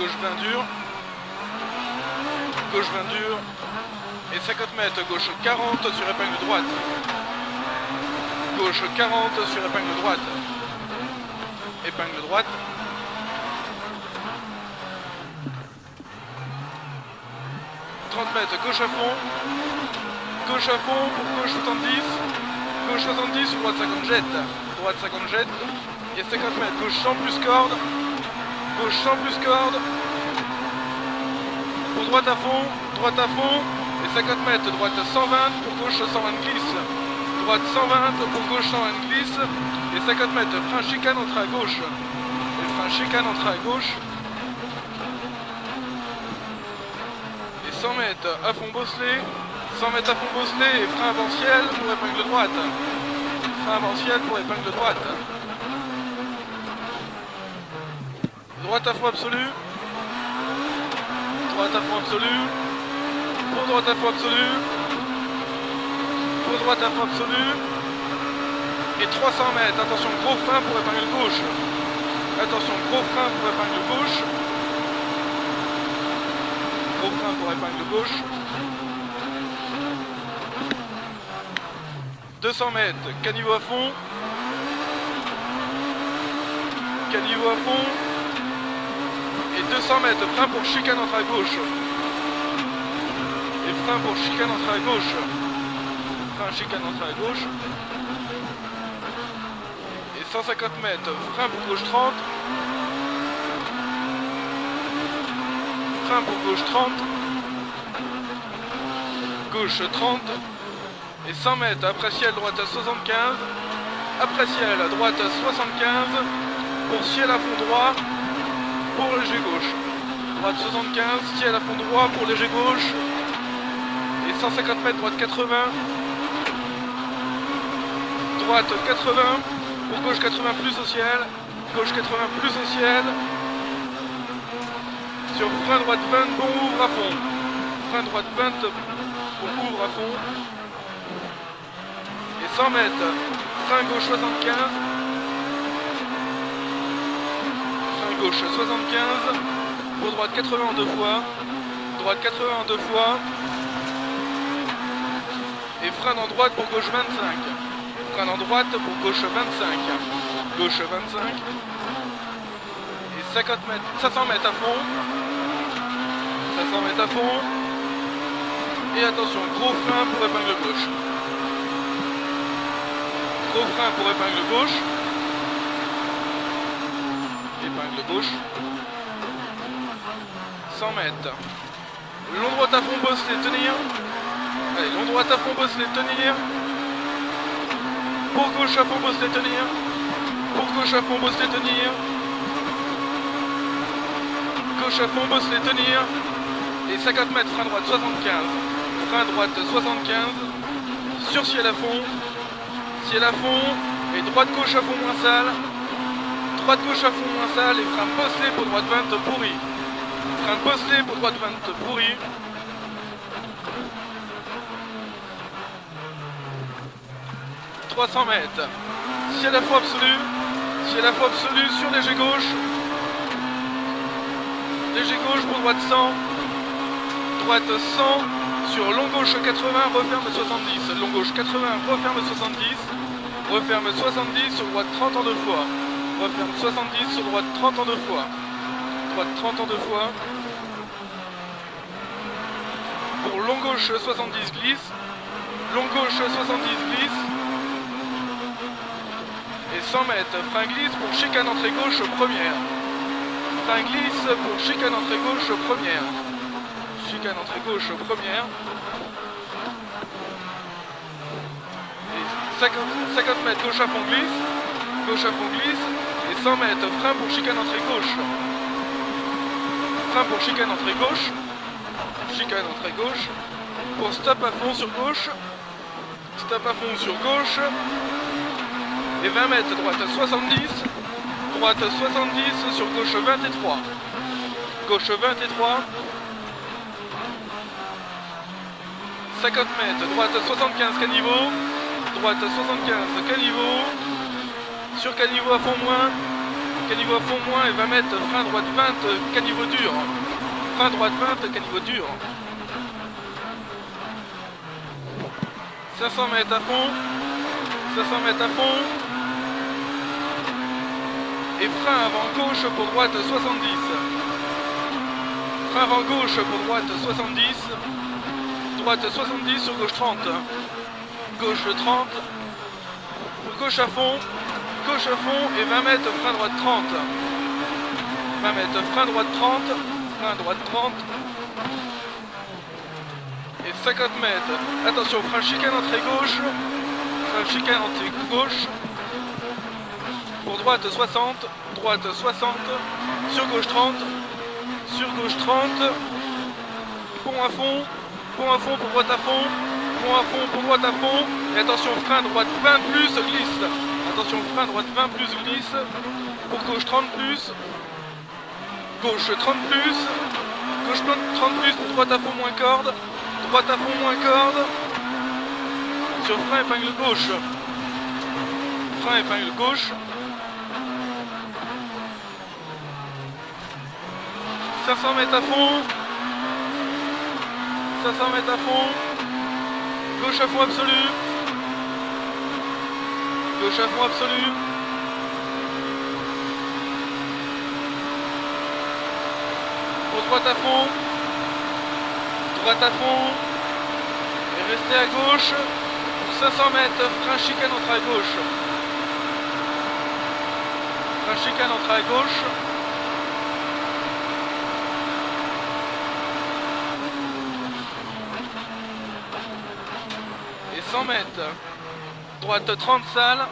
gauche 20 dur, gauche 20 dur, et 50 mètres, gauche 40 sur épingle droite, gauche 40 sur épingle droite, épingle droite, mètres, gauche à fond pour gauche 70 sur droite 50 jette, et 50 mètres, gauche 100 plus corde, pour droite à fond, et 50 mètres, droite 120 pour gauche 120 glisse, droite 120 pour gauche 120 glisse, et 50 mètres, frein chicane entrée à gauche, et 100 mètres à fond bosselé, et frein avant-ciel pour épingle droite, droite à fond absolu, pour droite à fond absolu, et 300 mètres, attention gros frein pour épingle gauche, 200 mètres, caniveau à fond, et 200 mètres, frein pour chicane entrée à gauche, et 150 mètres, frein pour gauche 30, gauche 30, et 100 mètres, après ciel droite à 75, pour ciel à fond droit, pour léger gauche, droite 75, ciel à fond droit pour léger gauche, et 150 mètres, droite 80, pour gauche 80 plus au ciel, sur frein droite 20, bon ouvre à fond, et 100 mètres, frein gauche 75, pour droite 80 en deux fois, et frein en droite pour gauche 25, gauche 25, et 50 mètres, 500 mètres à fond, et attention, gros frein pour épingle gauche, 100 mètres, long droite à fond bosselé, tenir, pour gauche à fond bosselé, tenir, gauche à fond bosselé, tenir, et 50 mètres, frein droite 75, sur ciel à fond, et droite gauche à fond moins sale, et frein bosselé pour droite 20 pourri, 300 mètres, ciel à fond absolu sur léger gauche pour droite 100, sur long gauche 80, referme 70, referme 70 sur droite 30 en deux fois, droite 30 en deux fois, pour long gauche 70 glisse, et 100 mètres, frein glisse pour chicane entrée gauche première, et 50 mètres, gauche à fond glisse, et 100 mètres, frein pour chicane entrée gauche, pour stop à fond sur gauche, et 20 mètres, droite 70 sur gauche 23, 50 mètres, droite 75 caniveau, sur caniveau à fond moins, caniveau à fond moins et 20 mètres, frein droite 20, caniveau dur. Frein droite 20, caniveau dur. 500 mètres à fond. 500 mètres à fond. Et frein avant gauche pour droite 70. Frein avant gauche pour droite 70. Droite 70 sur gauche 30. Gauche 30. Gauche à fond. Gauche à fond et 20 mètres, frein droite 30. 20 mètres, frein droite 30. Frein droite 30. Et 50 mètres. Attention, frein chicane entrée gauche. Frein chicane entrée gauche. Pour droite 60. Droite 60. Sur gauche 30. Sur gauche 30. Pont à fond. Pont à fond pour droite à fond. Pont à fond pour droite à fond. Et attention, frein droite 20 plus, glisse. Attention, frein droite 20 plus, glisse. Pour gauche 30 plus. Gauche 30 plus. Gauche 30 plus pour droite à fond moins corde. Droite à fond moins corde. Sur frein épingle gauche. Frein épingle gauche. 500 mètres à fond. 500 mètres à fond. Gauche à fond absolu. Gauche à fond absolu. Pour droite à fond. Droite à fond. Et restez à gauche. Pour 500 mètres, frein chicane entre à gauche. Frein chicane entre à gauche. Et 100 mètres. Droite 30 salles.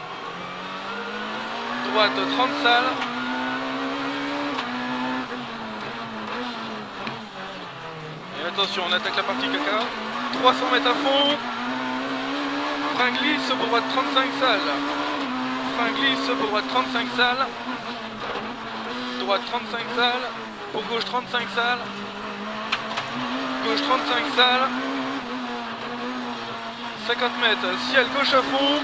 Droite 30 salles. Et attention, on attaque la partie caca. 300 mètres à fond. Frein glisse pour droite 35 salles. Frein glisse pour droite 35 salles. Droite 35 salles. Pour gauche 35 salles. Gauche 35 salles. 50 mètres, ciel gauche à fond.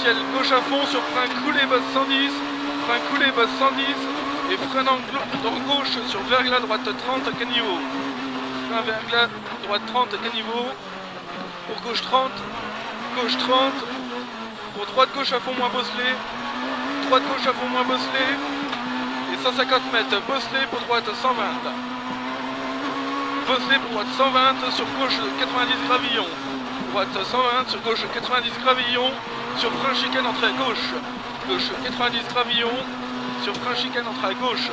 Ciel gauche à fond sur frein coulé basse 110. Frein coulé basse 110. Et frein dans gauche sur verglas droite 30 caniveau. Frein verglas droite 30 caniveau. Pour gauche 30. Gauche 30. Pour droite gauche à fond moins bosselé. Droite gauche à fond moins bosselé. Et 150 mètres, bosselé pour droite 120. Bosselé pour droite 120 sur gauche 90 gravillon. Droite 120 sur gauche 90 gravillon. Sur frein chicane entrée à gauche. Gauche 90 gravillon. Sur frein chicane entrée à gauche.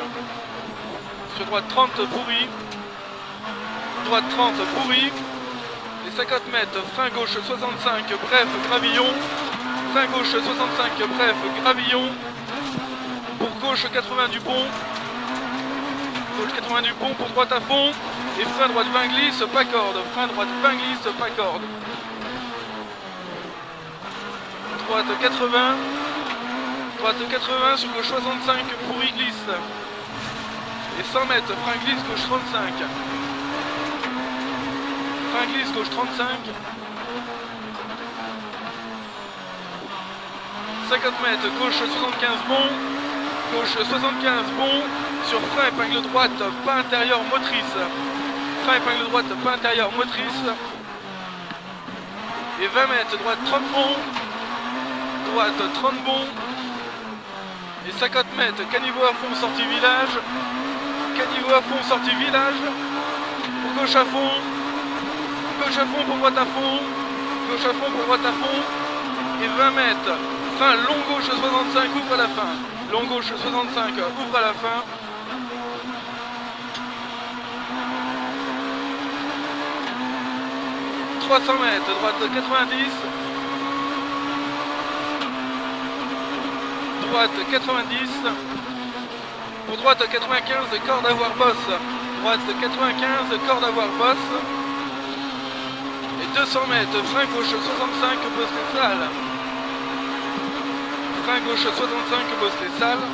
Sur droite 30 pourri. Droite 30 pourri. Et 50 mètres, frein gauche 65, bref, gravillon. Frein gauche 65, bref, gravillon. Pour gauche 80 du pont. Gauche 80 du pont pour droite à fond. Et frein droite 20 glisse, pas corde. Frein droite 20 glisse, pas corde. Droite 80. Droite 80 sur gauche 65, pourri glisse. Et 100 mètres, frein glisse, gauche 35. Frein glisse, gauche 35. 50 mètres, gauche 75 bon. Gauche 75 bon. Sur frein épingle droite, pas intérieur motrice. Frein épingle droite, pas intérieur motrice. Et 20 mètres, droite 30 bon. Droite 30 bon. Et 50 mètres, caniveau à fond, sortie village. Caniveau à fond, sortie village. Pour gauche à fond. Gauche à fond pour droite à fond. Gauche à fond pour droite à fond. Et 20 mètres. Frein long gauche 65, ouvre à la fin. Long gauche 65, ouvre à la fin. « 300 mètres, droite 90. Droite 90. Pour droite 95, corde à voir bosse. Droite 95, corde à voir bosse. Et 200 mètres, frein gauche 65, bosse les salles. Frein gauche 65, bosse les salles.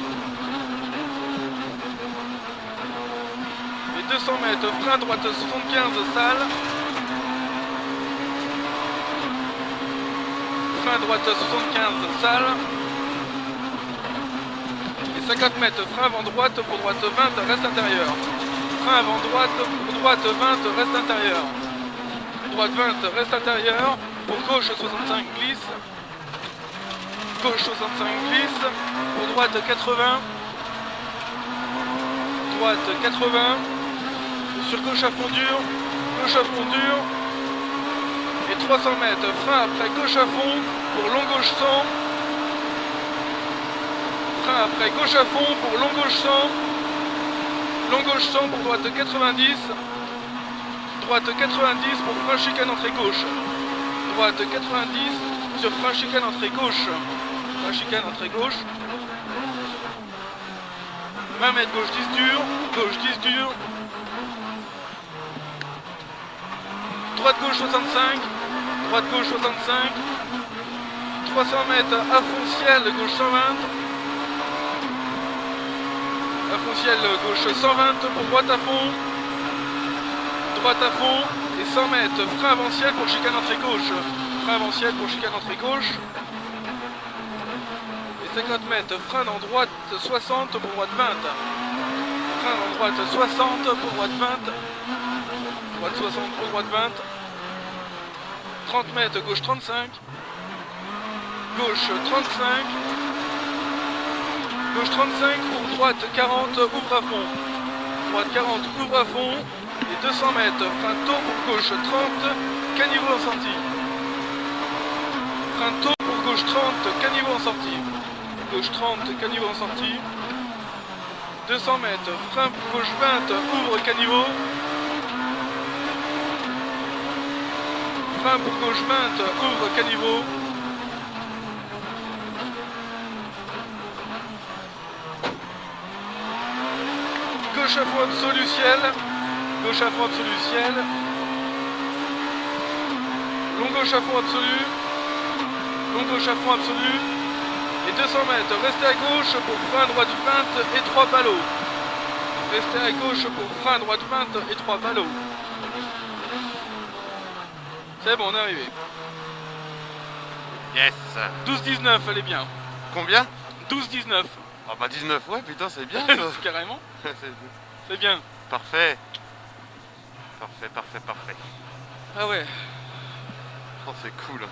Et 200 mètres, frein droite 75, salles. Frein droite 75, salles. Et 50 mètres, frein avant droite, pour droite 20, reste intérieur. Frein avant droite, pour droite 20, reste intérieur. Droite 20, reste intérieur. Pour gauche 65, glisse. Gauche 65, glisse. Pour droite 80. Droite 80. Sur gauche à fond dur. Gauche à fond dur. Et 300 mètres, frein après gauche à fond. Pour long gauche 100. Frein après gauche à fond pour long gauche 100. Long gauche 100 pour droite 90. Droite 90 pour frein chicane entrée gauche. Droite 90 sur frein chicane entrée gauche. Frein chicane entrée gauche. 20 mètres gauche 10 dur. Gauche 10 dur. Droite gauche 65. Droite gauche 65. 300 mètres à fond ciel gauche 120. À fond ciel gauche 120 pour droite à fond. Droite à fond. Et 100 mètres frein avant ciel pour chicane entrée gauche. Frein avant ciel pour chicane entrée gauche. Et 50 mètres frein dans droite 60 pour droite 20. Frein dans droite 60 pour droite 20. Droite 60 pour droite 20. 30 mètres gauche 35. Gauche 35. Gauche 35 pour droite 40, ouvre à fond. Droite 40, ouvre à fond. Et 200 mètres, frein tôt pour gauche 30, caniveau en sortie. Frein tôt pour gauche 30, caniveau en sortie. Gauche 30, caniveau en sortie. 200 mètres, frein pour gauche 20, ouvre caniveau. Frein pour gauche 20, ouvre caniveau. Gauche à fond absolu ciel. Gauche à fond absolu ciel. Long gauche à fond absolu. Long gauche à fond absolu. Et 200 mètres. Restez à gauche pour frein droite 20 et 3 ballots. Restez à gauche pour frein droite 20 et 3 ballots. C'est bon, on est arrivé. Yes. 12-19, elle est bien. Combien? 12-19. Ah bah 19, ouais putain c'est bien ça. Carrément. C'est bien. Parfait. Parfait, parfait, parfait. Ah ouais. Oh c'est cool.